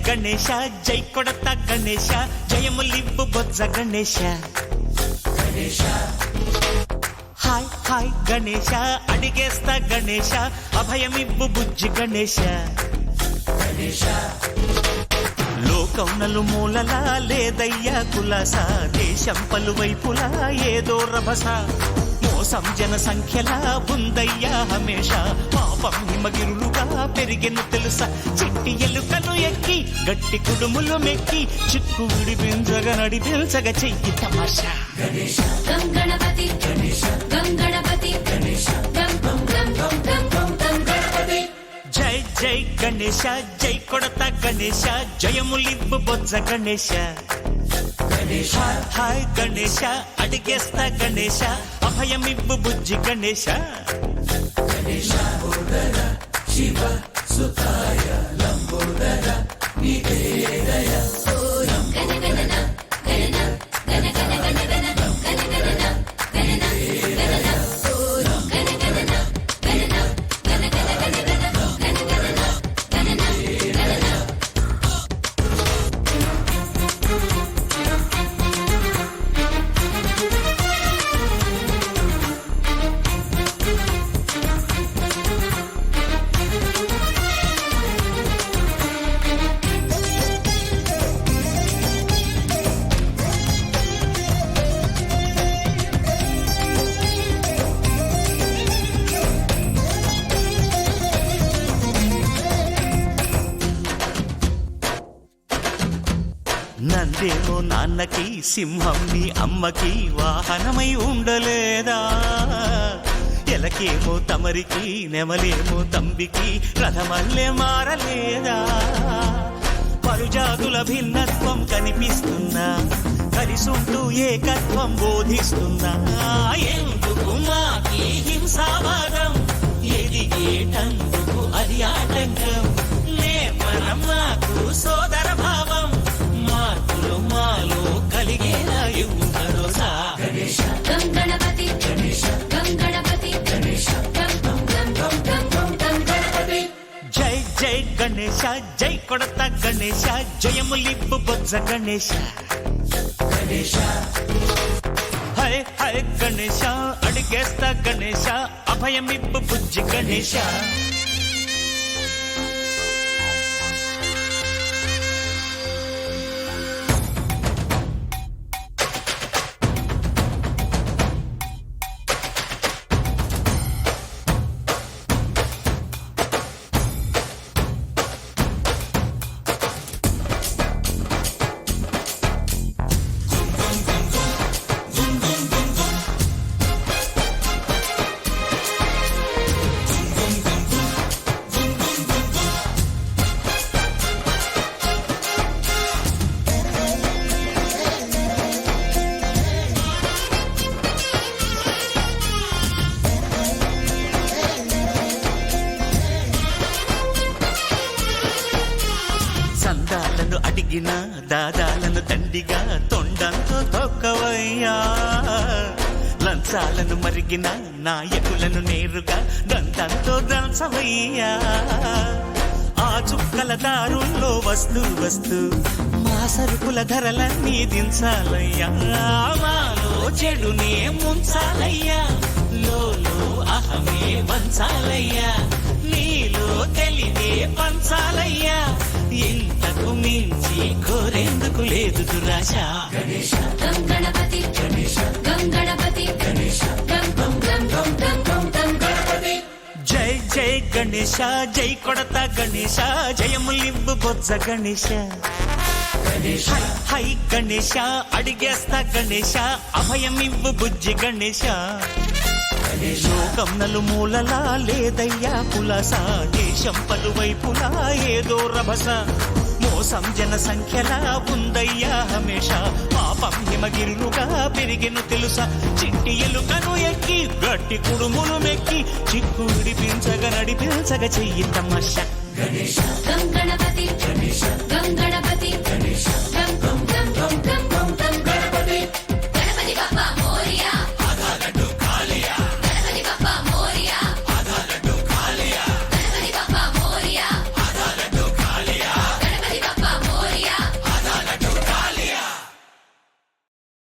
గణేశ జై కొడత గణేశ జయములివ్వు బొజ్జ Ganesha hi hi Ganesha అడిగేస్తా Ganesha అభయమివ్వు బుజ్జి గణేశ లోకం నలుమూలలా లేదయ్యా కులాస దేశం పలువైపులా ఏదో రభస మోసం జన సంఖ్యలా ఉందయ్యా హమేష పాపం హిమగిరులుగా పెరిగెను తెలుసా చిట్టి ఎలుకలు ఎక్కి గట్టి కుడుములు మెక్కి చిక్కు విడిపించగా నడిపించగా చెయ్యి తమాషా గణపతి గణపతి జై జై గణేశ జై కొడత గణేశ జయములివ్వు బొజ్జ గణేశ హాయ్ గణేశ అడిగేస్తా గణేశ అభయమివ్వు బుజ్జి గణేశ శివ సుతాయ లంబోదర నివేదయ నందేమో నాన్నకి సింహం నీ అమ్మకి వాహనమై ఉండలేదా ఎలకేమో తమరికి నెమలేమో తంబికి రథమల్లే మారలేదా పలుజాతుల భిన్నత్వం కనిపిస్తున్నా కలిసుంటూ ఏకత్వం బోధిస్తున్నా ఎందుకు మాకి హింసావాదం ఎదిగేటందుకు అది ఆటంకం నేపరం మాకు సోదర భావం మార్పులు మాలో కలిగేలా భరోసా గణపతి గణపతి జై జై గణేశ జై కొడత గణేశ జయములివ్వు బొజ్జ గణేశ హై హై గణేశ అడిగేస్తా గణేశ అభయమివ్వు బుజ్జి గణేశ సందాలను అడిగిన దాదాలను దండిగా తొండంతో తొక్కవయ్యా లంచాలను మరిగిన నాయకులను నేరుగా దంతంతో దంచవయ్యా ఆ చుక్కల దారుల్లో వస్తూ వస్తూ మా సరుకుల ధరలన్నీ దించాలయ్యా మాలో చెడునే ముంచాలయ్యా లోలో అహమే వంచాలయ్యా నీలో తెలివే పంచాలయ్యా ఇంతకు మించి కోరేందుకు లేదు దురాశ గణపతి గణపతి జై జై గణేశ జై కొడత గణేశ జయములివ్వు బొజ్జ గణేశ హై గణేశ అడిగేస్తా గణేశ అభయమివ్వు బుజ్జి గణేశ లోకం నలుమూలలా లేదయ్యా కులాస దేశం పలువైపులా ఏదో రభస మోసం జన సంఖ్యలా ఉందయ్యా హమేష పాపం హిమగిరులుగా పెరిగెను తెలుసా చిట్టి ఎలుకను ఎక్కి గట్టి కుడుములు మెక్కి చిక్కు విడిపించగా నడిపించగా చెయ్యి తమాషా